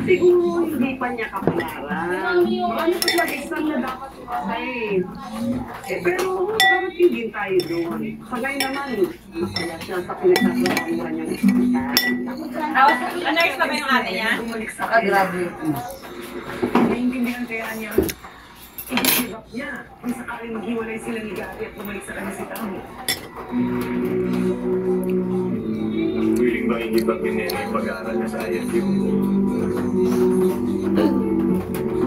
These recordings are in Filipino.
Siguro hindi pa niya kapalaran. Ano pa mag-exam na dapat sumakay. Pero darating din tayo doon. Sa ngayon naman, masaya siya sa pinagsasabi ng kanyang Ano na ba yung ate niya? Grabe. Naiintindihan kaya niya. I-give up niya. Kung sakaling maghiwalay sila ni Gary at bumalik sa kanya si Tami. Willing ba i-give up yung nene yung pag-aaral na sa ISU?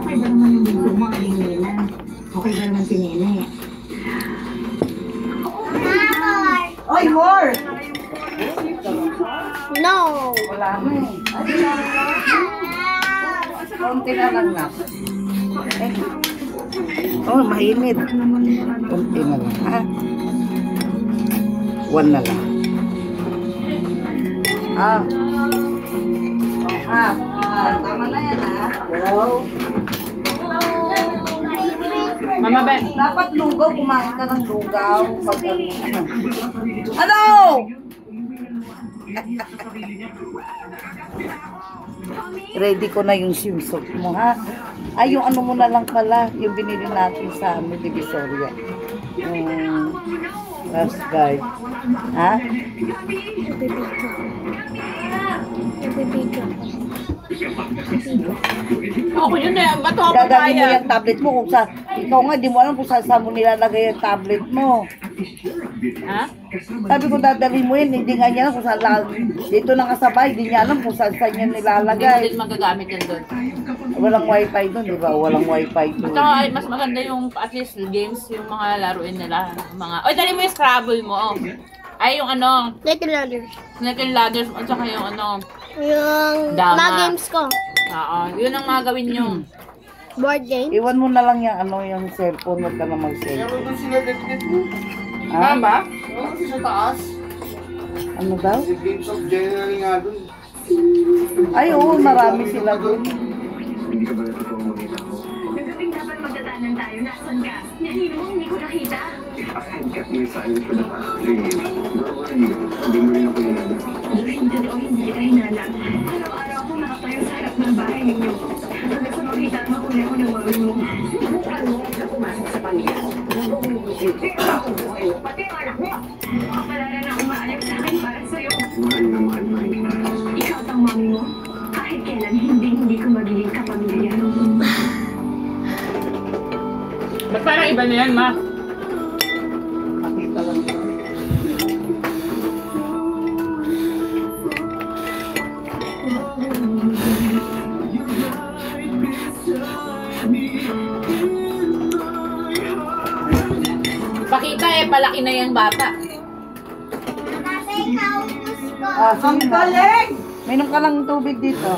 Okay ba naman yung gusto mo, Aling Nena? Okay ba naman si Nene? Oy, more! No! Wala mo eh. Konti na lang na. Oh, mainit. Konti na lang, ha? One na lang. Ah. Tama na yan, ha? Wow. Mama Ben. Dapat lugaw, kumain ka ng lugaw. Pag ano. Ano? Ready ko na yung swimsuit mo, ha? Ay, yung ano mo na lang pala, yung binili natin sa Divisoria. Last guide. Ha? Ako yun eh. Bato ako Gagawin mo kaya. yung tablet mo kung sa... Ikaw nga, di mo alam kung saan mo nilalagay yung tablet mo. Ha? Sabi ko, dadalhin mo yun, hindi nga niya alam kung saan dito nakasabay, hindi niya alam kung saan niya Hindi nilalagay. din magagamit yan doon. Walang wifi doon, di ba? Walang wifi doon. At saka ay, mas maganda yung at least games, yung mga laruin nila. Mga... Oy, dali mo yung Scrabble mo. Oh. Ay, yung ano, Little Ladders. Snake and Ladders, at saka yung ano, Yung Dama. mga games ko. oo, yun ang mga gawin nyo. Board game. Iwan mo na lang yung ano, yung cellphone, wag ka na mag-cellphone. Ah, ba? Sa taas. Ano daw? Si Games of January nga dun. Ay, oo, marami sila doon. Hindi ka ba natutong makita ko? Nagabing dapat magdadaanan tayo. Nasaan ka? Nahilo mo, hindi ko nakita. I kept my silence for the past 3 years. Where were you? Hindi mo rin ako hinala. Hindi totoo, hindi kita hinala. Araw-araw ako nakatayo sa harap ng bahay ninyo. Hanggang sa makita at mahuli ako ng mami mo. Subukan mo na pumasok sa pamilya. Pati ang anak mo. Kapalaran na umaayak sa akin para sa'yo. Mahal na mahal mo rin kita. Ikaw at ang mami mo. Kahit kailan, hindi ko magiging kapamilya. Ba't parang iba na yan, ma? Makita lang. Pakita eh, palaki na yung bata. Ah, sige na. Minom ka lang ng tubig dito.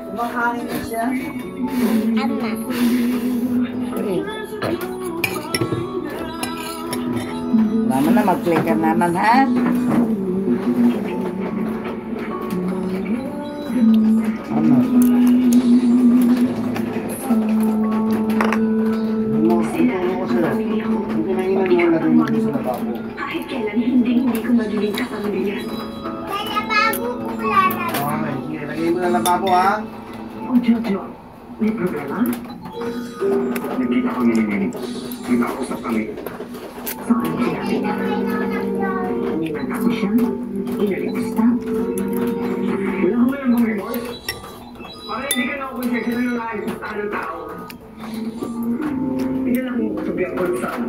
Kumakain na siya. Okay. Naman na, mag-play ka naman, ha? Ano? Pamilya ko. Ang pinanginan mo na dun sa lababo. Kahit kailan, hindi ko magiging kapamilya. Okay, sige. Lagay mo na lababo, ha? Oh, Jojo, may problema? Nagkita kami ni Nene. Nagkakusap kami. Saan sinabi niya? Ninan ako siya. Inalimasta. Wala ko lang mga remorse. Para hindi ka na ako kung sino yung nakikita ng tao. Bigyan lang mo to be a good son.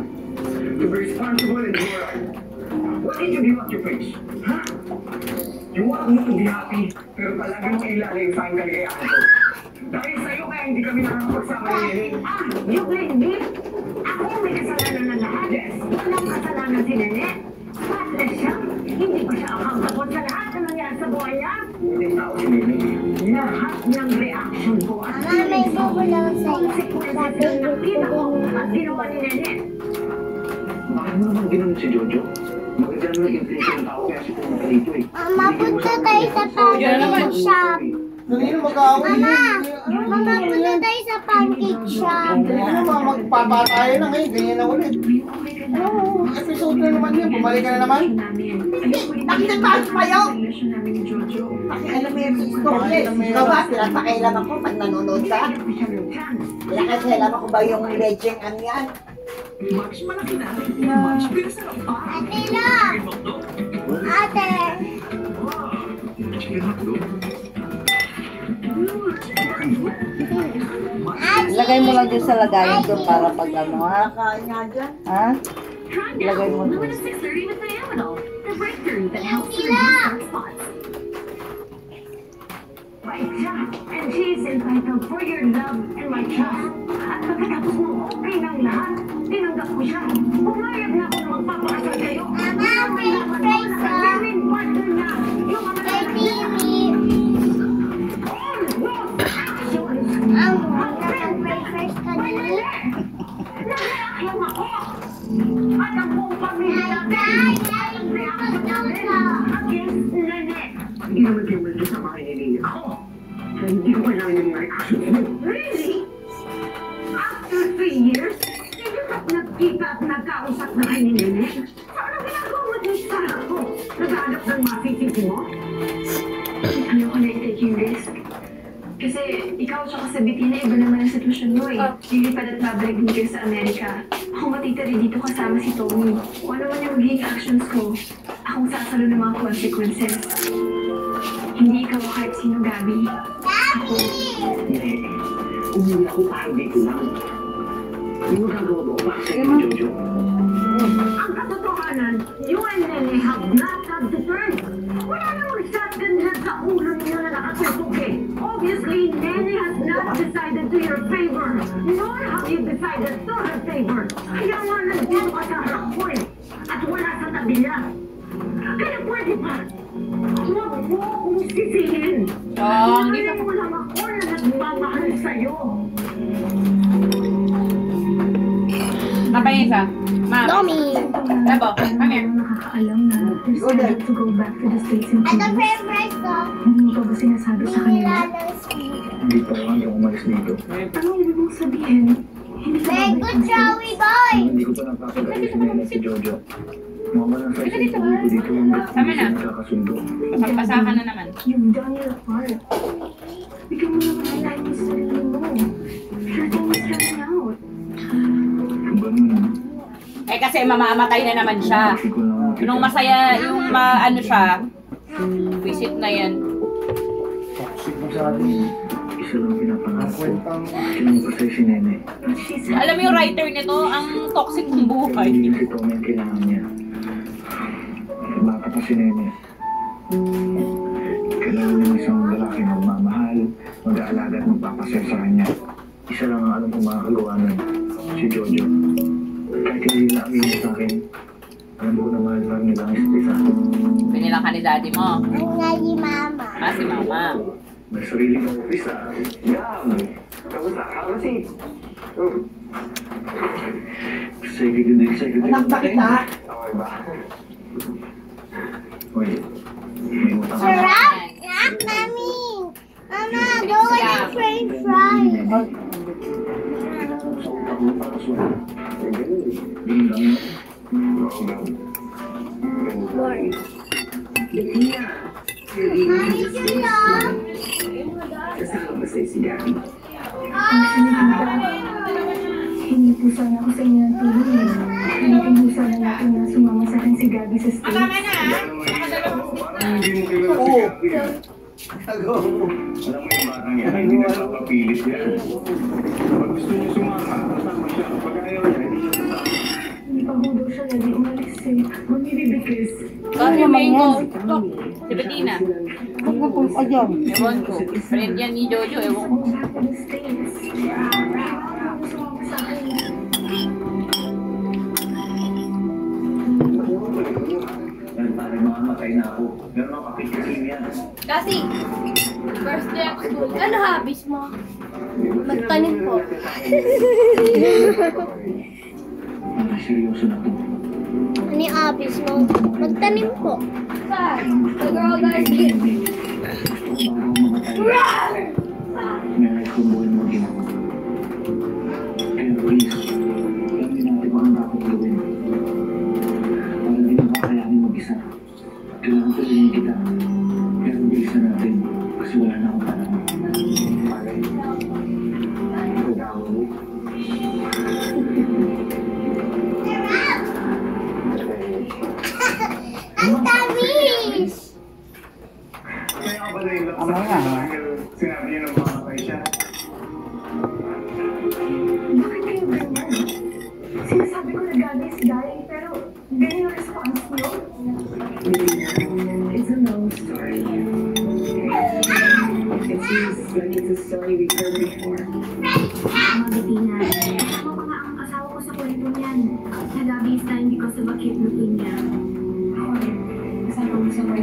To be responsible and moral. What did you give up your face? Huh? You want me to be happy, pero talaga mong ilalim sa ang kaligayahan ko. Dahil sa'yo kaya hindi kami nakakapagsama ni Nene. You blame me? Ako ang may kasalanan ng lahat. Yes. Walang kasalanan si Nene. Spotless siya. Hindi ba siya accountable sa lahat na nangyari sa buhay niya? Hindi tao si Nene. Lahat ng reaction ko at May gugulang sa'yo. consequences ng nakita ko at ginawa ni Nene. Bakit mo naman ginawa si Jojo? Maganda na impression ng tao kaya si pumunta dito eh. Mama, punta tayo sa pawn shop. Kanina mag-aaway. Mama, punta tayo sa pancake shop. Ano mga magpapatayo na ngayon, ganyan na ulit. Oo, episode na naman yun, bumalik ka na naman. Nakitipag pa yun! Alam mo yung story. Ikaw ba, pinapakailan ako pag nanonood ka? Pinakailan ako ba yung legend ano yan? Ate, look! Ate! Ilagay mo lang dyan sa lagayan doon para pag ano, ha? Kakain nga dyan. Ha? Ilagay mo doon. Luminous 630 with Diamonal, the breakthrough that helps reduce dark spots. My job, and she's entitled for your love and my trust. At pagkatapos mo okay ng lahat, tinanggap ko siya. Pumayag na ako na magpapakasal kayo. Mama, french fries, ah. Yung partner niya, yung mga Kay Timmy. Ang french fries ka din. Nagreaksyon ako. At ang buong pamilya against Nene. Hindi naman kayo malito sa mga hinihingi ako. Kaya hindi ko kailangan yung mga reaction niyo. Really? After 3 years, hindi ka nagkita at nagkausap na kayo ni Nene? Saan ang ginagawa mo din sa ako? Naghahanap ng mga CCTV mo? Ayoko na i-take yung risk. Kasi ikaw tsaka sa Bettina, iba naman ang sitwasyon mo eh. Lilipad at babalik din kayo sa Amerika. Ako matitiri dito kasama si Tony. Kung ano man yung magiging actions ko, akong sasalo ng mga consequences. Hindi ikaw kahit sino, Gabi. Ako. Hindi. Umuwi ako para dito lang. Yung magagawa mo para sa iyo, Jojo. Ang katotohanan, you and Nene have not come to terms. Wala namang shotgun dyan sa ulo niyo na nakatutok eh. Obviously, Nene has not decided to your favor, nor have you decided to her favor. Kaya nga nandito ka sa harap ko eh. At wala sa tabi niya. Kaya pwede pa. Huwag mo akong sisihin. Kaya mo lang ako na nagmamahal sa'yo. Kapag isa. Ma'am. Tommy! Labo, come here. Nakakaalam na there's time to go back to the States and Ito do this. french fries ko. Hindi mo pa ba sinasabi sa kanila? Hindi pa naman ako umalis dito. Anong ibig mong sabihin? Hindi ka Very babalik good, ng Joey boy! Hindi ko pa napapagay si Nene si Jojo. Mamalang sa isip ko dito yung Tama na. nakakasundo. Pasapasa ka na naman. You've done your part. Bigyan mo naman ang life mo sa sarili mo. Your time is running out. Ganun. Eh kasi mamamatay na naman siya. Kasi ko lang Nung masaya, yung ano siya, visit na yan. Toxic mo sa atin. isa lang pinapangako. Kwentang... Sinupasay si Nene. Alam mo yung writer nito, ang toxic ng buhay. Hindi si Tommy ang kailangan niya. Baka pa si Nene. Kailangan ng isang lalaki magmamahal, mag-aalaga at magpapasaya sa kanya. Isa lang ang alam kong makakagawa nun, si Jojo. Kahit hindi nila aminin sa akin, alam ko na mahal lang nila ang isa't isa. Pinilang ka ni daddy mo. Ang nga si mama. Ah, si mama. May sarili kong office ah. Yum! Kamusta? Kamusta? Oh. Excited na excited. Anak ba kita? Okay ba? Uy, may utang ka. Sarap! Sarap, mami! Mama, go with the french fries! More. Mami, sila! Kasama ba sa'yo si Gabby? Hindi po sana ako sa inyo ng tulong eh. Hindi po sana natin na sumama sa akin si Gabi sa States. Hindi mo kailangan si Gabby. Nagawa mo. Alam mo yung batang yan, hindi nagpapapilit yan. Pag gusto niyo sumama, kasama siya. Pag ayaw niya, hindi niya kasama. Hindi pa ho daw siya ready umalis eh. Mamibibigis. Ano naman yan? Si Bettina. Huwag na kung pa dyan. Ewan ko. Friend yan ni Jojo, ewan ko. Go back to the States. Sumama sa akin. Yan, parang mamamatay na ako. Pero makapit kasi yan. Kasi, birthday ako school. Ano hobbies mo? Magtanim po. Parang seryoso na to. Ano yung hobbies mo? Magtanim po. Saan? The girl guys Gusto ko parang mamatay. Meron ko mag-isa natin kasi wala na akong panahon. Pare, nagagawa mo. Ang tamis! Kaya ka ba na yung Ano nga? sinabi niyo ng mga kayo siya? Bakit kayo ganyan? Sinasabi ko na gagawin si Dari, pero ganyan yung response niyo. It's a long story. It seems like it's a story we've heard before. Mga Bettina, kasama pa nga ang asawa ko sa kwento niyan. Nag-abis na because of acute leukemia. Ako rin, kasama ko sa kwento.